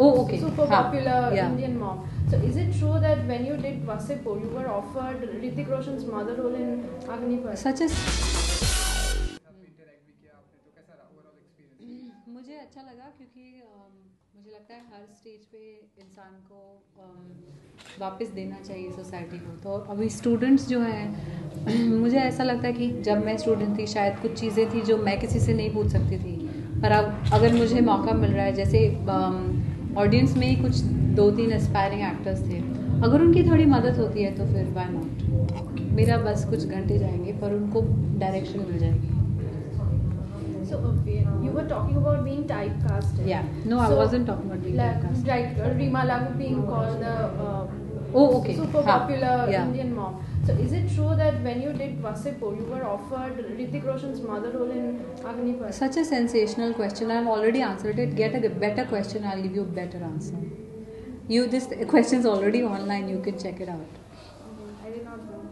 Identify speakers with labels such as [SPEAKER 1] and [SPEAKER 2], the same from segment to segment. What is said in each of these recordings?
[SPEAKER 1] Oh, okay.
[SPEAKER 2] super
[SPEAKER 1] हाँ,
[SPEAKER 2] popular
[SPEAKER 1] yeah.
[SPEAKER 2] Indian mom. So is it true that when you did Wasseypur, you were offered Hrithik Roshan's mother role in Agnipath?
[SPEAKER 1] Such as
[SPEAKER 3] interact भी किया आपने, तो कैसा रहा overall experience?
[SPEAKER 1] मुझे अच्छा लगा क्योंकि मुझे लगता है हर स्टेज पे इंसान को वापस देना चाहिए सोसाइटी को। तो अभी स्टूडेंट्स जो हैं मुझे ऐसा लगता है कि जब मैं स्टूडेंट थी शायद कुछ चीज़ें थी जो मैं किसी से नहीं पूछ सकती थी, पर अब अगर मुझे मौका मिल रहा है, जैसे ऑडियंस में ही कुछ 2-3 एस्पायरिंग एक्टर्स थे, अगर उनकी थोड़ी मदद होती है तो फिर व्हाई नॉट। मेरा बस कुछ घंटे जाएंगे पर उनको डायरेक्शन मिल जाएगी।
[SPEAKER 2] So you were talking about being typecasted.
[SPEAKER 1] Yeah, no, I wasn't talking about being typecasted.
[SPEAKER 2] Like Reema Lagoo being called the
[SPEAKER 1] Oh, okay.
[SPEAKER 2] super popular
[SPEAKER 1] Yeah.
[SPEAKER 2] Indian mom. So is it true that when you did Wasseypur, you were offered Hrithik Roshan's mother role in Agnipath?
[SPEAKER 1] Such a sensational question. I've already answered it. Get a better question, I'll give you a better answer. This question is already online, you can check it out.
[SPEAKER 2] I did not know.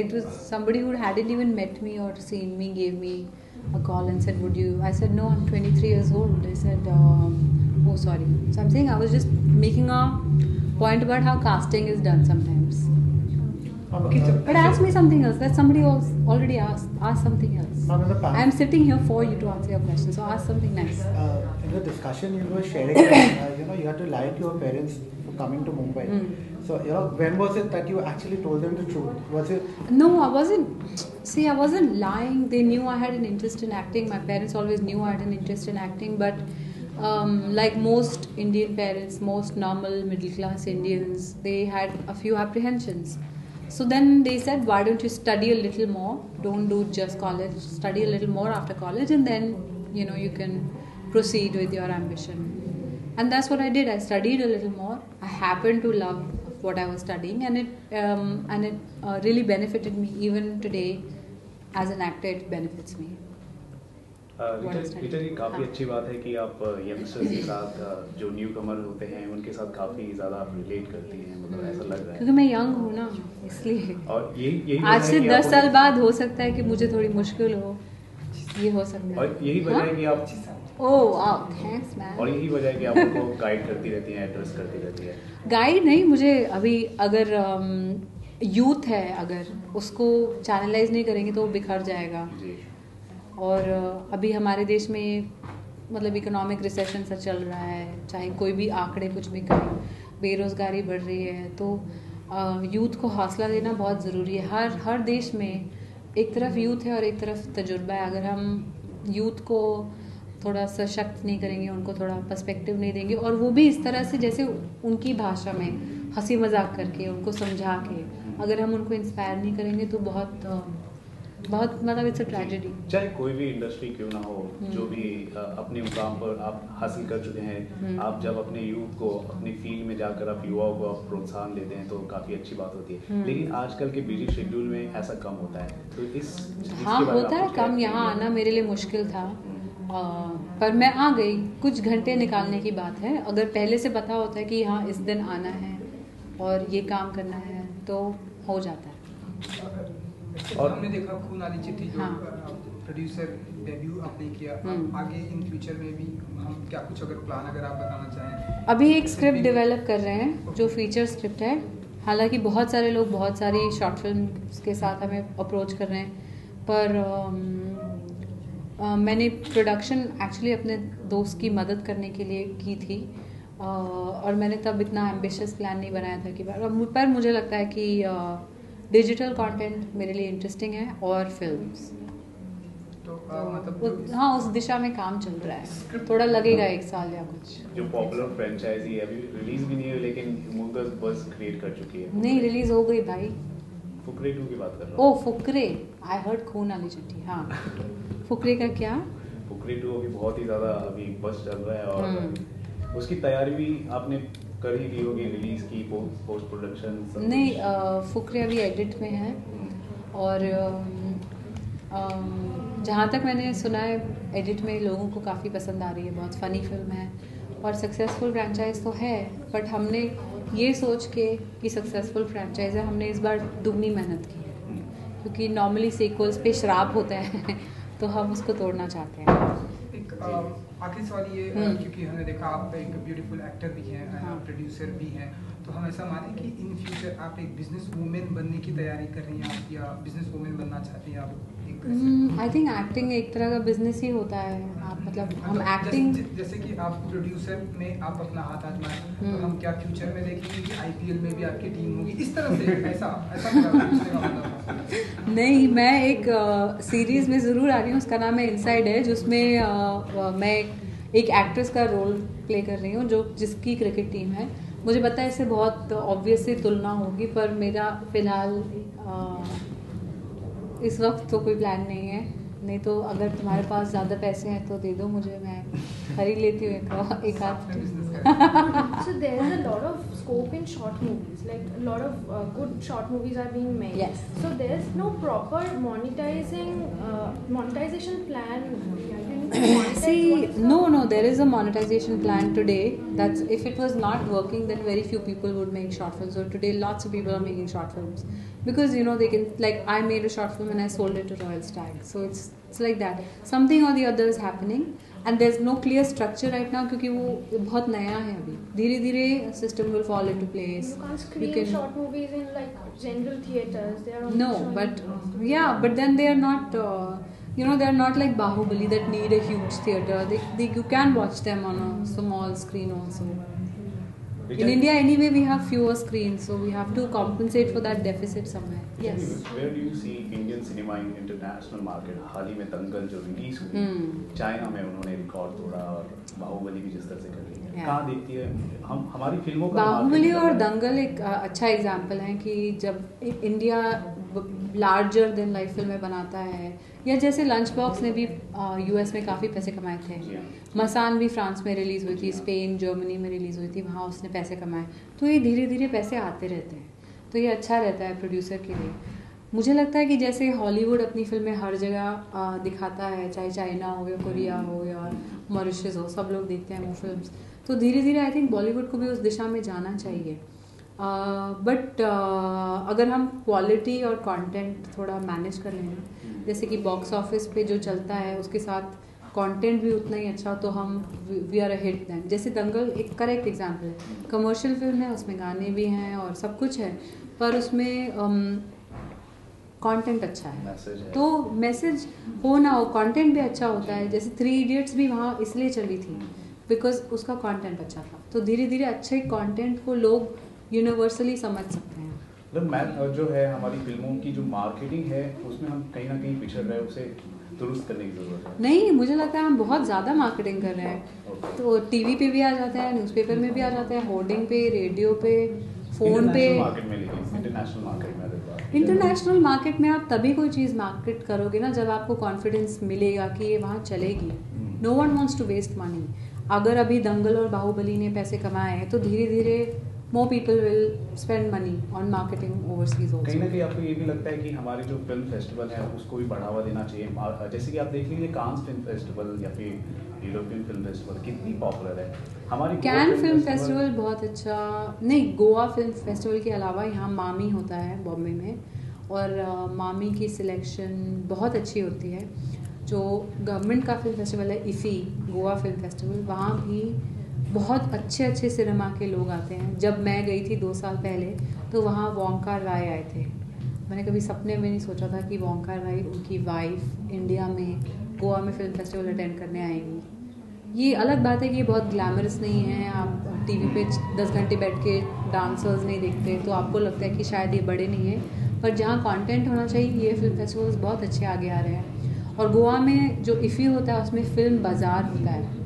[SPEAKER 1] It was somebody who hadn't even met me or seen me gave me a call and said, would you? I said, no, I'm 23 years old. They said, oh, sorry. So I'm saying I was just making a point about how casting is done sometimes. But ask me something else. That somebody else already asked. Ask something else. I'm sitting here for you to answer your question. So ask something nice.
[SPEAKER 4] In the discussion you were sharing that you had to lie to your parents for coming to Mumbai. So when was it that you actually told them the truth? Was it?
[SPEAKER 1] No, I wasn't. See, I wasn't lying. They knew I had an interest in acting. My parents always knew I had an interest in acting. But like most Indian parents, most normal middle class Indians, they had a few apprehensions. So then they said, why don't you study a little more? Don't do just college. Study a little more after college, and then you can proceed with your ambition. And that's what I did. I studied a little more. I happened to love what I was studying, and it really benefited me. Even today, as an actor, it benefits me.
[SPEAKER 5] Rita जी, काफ़ी अच्छी बात है कि आप youngsters के साथ जो new कमर होते हैं उनके साथ काफ़ी ज़्यादा आप रिलेट करती हैं, मतलब ऐसा लग रहा है
[SPEAKER 1] क्योंकि मैं यंग हूँ ना, इसलिए।
[SPEAKER 5] और यही
[SPEAKER 1] आज से 10 साल बाद हो सकता है कि मुझे थोड़ी मुश्किल हो, ये हो सकता है।
[SPEAKER 5] और यही वजह है कि आप
[SPEAKER 1] थैंक्स मैन।
[SPEAKER 5] और यही वजह है कि आप उनको गाइड करती रहती हैं, एड्रेस करती रहती है।
[SPEAKER 1] गाइड नहीं, मुझे अभी अगर यूथ है, अगर उसको चैनलाइज नहीं करेंगे तो वो बिखर जाएगा।
[SPEAKER 5] जी।
[SPEAKER 1] और अभी हमारे देश में मतलब इकोनॉमिक रिसेशन सा चल रहा है, चाहे कोई भी आंकड़े कुछ भी करें, बेरोज़गारी बढ़ रही है, तो यूथ को हौसला देना बहुत ज़रूरी है। हर देश में एक तरफ यूथ है और एक तरफ तजुर्बा है। अगर हम यूथ को थोड़ा सशक्त नहीं करेंगे, उनको थोड़ा पर्सपेक्टिव नहीं देंगे, और वो भी इस तरह से जैसे उनकी भाषा में हंसी मजाक करके उनको समझा के अगर हम उनको इंस्पायर नहीं करेंगे तो बहुत मतलब इट्स अ ट्रेजेडी।
[SPEAKER 5] चाहे कोई भी इंडस्ट्री क्यों ना हो, जो भी अपने मुकाम पर आप हासिल कर चुके हैं, आप जब अपने यूथ को अपनी फील्ड में जाकर आप युवाओं को आप प्रोत्साहन देते हैं तो काफ़ी अच्छी बात होती है। लेकिन आजकल के बिजी शेड्यूल में ऐसा कम होता है, तो
[SPEAKER 1] हाँ होता है कम। यहाँ आना मेरे लिए मुश्किल था, पर मैं आ गई। कुछ घंटे निकालने की बात है। अगर पहले से पता होता है कि हाँ इस दिन आना है और ये काम करना है तो हो जाता है।
[SPEAKER 3] और हमने देखा खून वाली चिट्ठी जो प्रोड्यूसर डेब्यू आपने किया, आगे इन फ्यूचर में भी हम क्या कुछ अगर प्लान अगर आप बताना चाहें?
[SPEAKER 1] अभी एक स्क्रिप्ट डेवलप कर रहे हैं जो फीचर स्क्रिप्ट है। हालांकि बहुत सारे लोग बहुत सारी शॉर्ट फिल्म के साथ हमें अप्रोच कर रहे हैं, पर मैंने प्रोडक्शन एक्चुअली अपने दोस्त की मदद करने के लिए की थी, और मैंने तब इतना एम्बिशियस प्लान नहीं बनाया था कि पर मुझे लगता है कि डिजिटल कंटेंट मेरे लिए इंटरेस्टिंग है और फिल्म्स,
[SPEAKER 3] तो मतलब
[SPEAKER 1] हाँ उस दिशा में काम चल रहा है। थोड़ा लगेगा 1 साल या कुछ।
[SPEAKER 5] जो पॉपुलर फ्रेंचाइजी अभी रिलीज भी नहीं है लेकिन मूवीज बस क्रिएट कर चुकी है।
[SPEAKER 1] नहीं रिलीज हो गई भाई।
[SPEAKER 5] फुकरे 2 की बात कर रहा हूँ।
[SPEAKER 1] ओह फुकरे, आई हर्ड खून वाली चिट्ठी। हाँ फुकरे का क्या?
[SPEAKER 5] फुकरे 2 अभी बहुत ही ज़्यादा अभी बस चल रहा है, और उसकी तैयारी भी आपने कर ही दी होगी, रिलीज की पोस्ट प्रोडक्शन?
[SPEAKER 1] नहीं, फुकरे अभी एडिट में है, और जहाँ तक मैंने सुना है एडिट में लोगों को काफ़ी पसंद आ रही है। बहुत फ़नी फिल्म है और सक्सेसफुल फ्रेंचाइज तो है, बट हमने ये सोच के कि सक्सेसफुल फ्रेंचाइज है, हमने इस बार दुगनी मेहनत की है, क्योंकि नॉर्मली सीक्वल्स पे श्राप होता है तो हम उसको तोड़ना चाहते हैं।
[SPEAKER 3] एक आखिरी सवाल ये क्योंकि हमने देखा आप एक ब्यूटीफुल एक्टर भी हैं, प्रोड्यूसर भी हैं, तो हम ऐसा माने कि इन फ्यूचर आप एक बिजनेस वूमेन बनने की तैयारी कर रही हैं आप, या बिजनेस वूमेन बनना चाहती हैं आप?
[SPEAKER 1] आई थिंक एक्टिंग एक तरह का बिजनेस ही होता है। आप मतलब हम एक्टिंग
[SPEAKER 3] जैसे कि आप प्रोड्यूसर में आप अपना हाथ आजमाएं, तो हम क्या फ्यूचर में देखेंगे कि आईपीएल में भी आपकी टीम होगी इस तरह से? ऐसा
[SPEAKER 1] नहीं, मैं एक सीरीज में ज़रूर आ रही हूँ, उसका नाम है इनसाइड है, जिसमें मैं एक एक्ट्रेस का रोल प्ले कर रही हूँ जो जिसकी क्रिकेट टीम है। मुझे पता है इससे बहुत ऑब्वियसली तुलना होगी, पर मेरा फ़िलहाल इस वक्त तो कोई प्लान नहीं है। नहीं तो अगर तुम्हारे पास ज़्यादा पैसे हैं तो दे दो मुझे, मैं खरीद लेती हूँ एक आध।
[SPEAKER 2] So there is a lot of scope in short movies, like a lot of good short movies are being made.
[SPEAKER 1] Yes.
[SPEAKER 2] So there is no proper monetization plan.
[SPEAKER 1] See, no, there is a monetization plan today. That's if it was not working, then very few people would make short films. So today, lots of people are making short films because they can, like, I made a short film and I sold it to Royal Stag. So it's like that. Something or the other is happening, and there's no clear structure right now क्योंकि वो बहुत नया है अभी. धीरे-धीरे system will fall into place.
[SPEAKER 2] You can't screen short movies in like general theaters. They are
[SPEAKER 1] no, but then they are not. They are not like Bahubali that need a huge theater. You can watch them on a small screen also. In India, anyway, we have fewer screens, so we have to compensate for that deficit somewhere. Yes.
[SPEAKER 5] Where do you see Indian cinema in international market? हाल ही में दंगल जो release हुई, China में उन्होंने record तोड़ा, और बाहुबली भी जिस तरह से कर रही है, कहाँ देखती है हम हमारी फिल्मों का?
[SPEAKER 1] बाहुबली और दंगल एक अच्छा एग्जाम्पल है कि जब इंडिया लार्जर देन लाइफ फिल्में बनाता है, या जैसे लंच बॉक्स ने भी यूएस में काफ़ी पैसे कमाए थे, मसान भी फ्रांस में रिलीज़ हुई थी, स्पेन जर्मनी में रिलीज़ हुई थी, वहाँ उसने पैसे कमाए। तो ये धीरे धीरे पैसे आते रहते हैं, तो ये अच्छा रहता है प्रोड्यूसर के लिए। मुझे लगता है कि जैसे हॉलीवुड अपनी फिल्में हर जगह दिखाता है, चाहे चाइना हो या कोरिया हो या मॉरिशस हो, सब लोग देखते हैं वो फिल्म्स, तो धीरे धीरे आई थिंक बॉलीवुड को भी उस दिशा में जाना चाहिए। बट अगर हम क्वालिटी और कंटेंट थोड़ा मैनेज कर लें, जैसे कि बॉक्स ऑफिस पे जो चलता है उसके साथ कंटेंट भी उतना ही अच्छा, तो हम we are a hit then. जैसे दंगल एक करेक्ट एग्जांपल है, कमर्शियल फिल्म है, उसमें गाने भी हैं और सब कुछ है, पर उसमें कंटेंट अच्छा है, तो मैसेज हो ना हो कंटेंट भी अच्छा होता है। जैसे 3 इडियट्स भी वहाँ इसलिए चली थी बिकॉज उसका कंटेंट अच्छा था, तो धीरे धीरे अच्छे कंटेंट को लोग यूनिवर्सली समझ सकते हैं।
[SPEAKER 5] मतलब मैम जो है हमारी फिल्मों की जो मार्केटिंग है उसमें हम कहीं ना कहीं पिछड़ रहे हैं, उसे दुरुस्त करने की जरूरत है।
[SPEAKER 1] नहीं, मुझे लगता है हम बहुत ज़्यादा मार्केटिंग कर रहे हैं, तो टीवी पे भी आ जाते हैं, न्यूज़पेपर में भी आ जाते हैं, होर्डिंग पे, रेडियो पे, फ़ोन पे। इंटरनेशनल मार्केट में आप तभी कोई चीज़ मार्केट करोगे ना जब आपको कॉन्फिडेंस मिलेगा कि ये वहाँ चलेगी। No one wants to waste money. अगर अभी दंगल और बाहुबली ने पैसे कमाए हैं तो धीरे धीरे more people will spend money on marketing overseas also.
[SPEAKER 5] कहीं ना कहीं आपको ये भी लगता है कि हमारी जो फिल्म फेस्टिवल है उसको भी बढ़ावा देना चाहिए? जैसे कि आप देख लीजिए कांस फिल्म फेस्टिवल या फिर यूरोपियन फिल्म फेस्टिवल कितनी पॉपुलर है। हमारी
[SPEAKER 1] कैन फिल्म फेस्टिवल बहुत अच्छा नहीं, गोवा फिल्म फेस्टिवल के अलावा यहाँ मामी होता है बॉम्बे में, और मामी की सिलेक्शन बहुत अच्छी होती है। जो गवर्नमेंट का फिल्म फेस्टिवल है इफ़ी गोवा फिल्म फेस्टिवल, वहाँ भी बहुत अच्छे अच्छे सिनेमा के लोग आते हैं। जब मैं गई थी 2 साल पहले तो वहाँ वोंकार राय आए थे। मैंने कभी सपने में नहीं सोचा था कि वोंकार राय उनकी वाइफ इंडिया में गोवा में फिल्म फेस्टिवल अटेंड करने आएंगी। ये अलग बात है कि ये बहुत ग्लैमरस नहीं है, आप टीवी पे 10 घंटे बैठ के डांसर्स नहीं देखते तो आपको लगता है कि शायद ये बड़े नहीं हैं, पर जहाँ कंटेंट होना चाहिए ये फिल्म फेस्टिवल्स बहुत अच्छे आगे आ रहे हैं। और गोवा में जो इफ़ी होता है उसमें फ़िल्म बाज़ार होता है,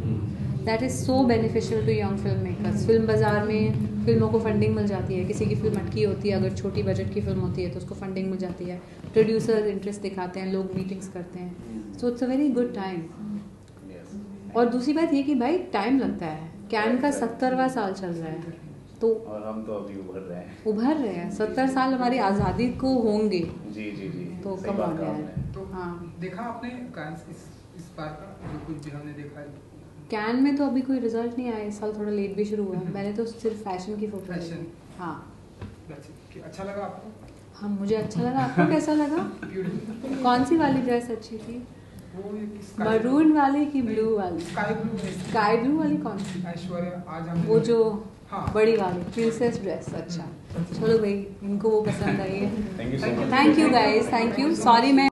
[SPEAKER 1] that is so beneficial to young film makers. Film बाज़ार में फिल्मों को फंडिंग मिल जाती है, किसी की फिल्म अटकी होती है, अगर छोटी बजट की फिल्म होती है तो उसको फंडिंग मिल जाती है, प्रोड्यूसर इंटरेस्ट दिखाते हैं, लोग मीटिंग्स करते हैं, so it's a very good time. और दूसरी बात ये कि भाई टाइम लगता है, कैन का 70वां साल चल रहा है, तो
[SPEAKER 5] और हम तो अभी उभर रहे हैं
[SPEAKER 1] 70 साल हमारी आज़ादी को होंगे।
[SPEAKER 5] जी जी जी,
[SPEAKER 1] तो कब आ गया है।
[SPEAKER 3] तो
[SPEAKER 1] हाँ,
[SPEAKER 3] देखा आपने इस बार का जो कुछ भी हमने देखा है
[SPEAKER 1] कैन में, तो अभी कोई रिजल्ट नहीं आया, इस साल थोड़ा लेट भी शुरू हुआ है। मैंने तो सिर्फ फैशन की फोटो
[SPEAKER 3] फैशन।
[SPEAKER 1] हाँ,
[SPEAKER 3] अच्छा लगा आपको?
[SPEAKER 1] हाँ मुझे अच्छा लगा, आपको कैसा लगा? कौन सी वाली ड्रेस अच्छी थी?
[SPEAKER 3] वो एक
[SPEAKER 1] मरून वाली की ब्लू वाली?
[SPEAKER 3] स्काई ब्लू है।
[SPEAKER 1] स्काई ब्लू वाली कौन सी?
[SPEAKER 3] ऐश्वर्या आज हम
[SPEAKER 1] वो जो
[SPEAKER 3] हाँ
[SPEAKER 1] बड़ी वाली प्रिंसेस ड्रेस। अच्छा चलो भाई, इनको वो पसंद आई है।
[SPEAKER 5] Thank you so much.
[SPEAKER 1] Thank you guys, thank you. Sorry मैं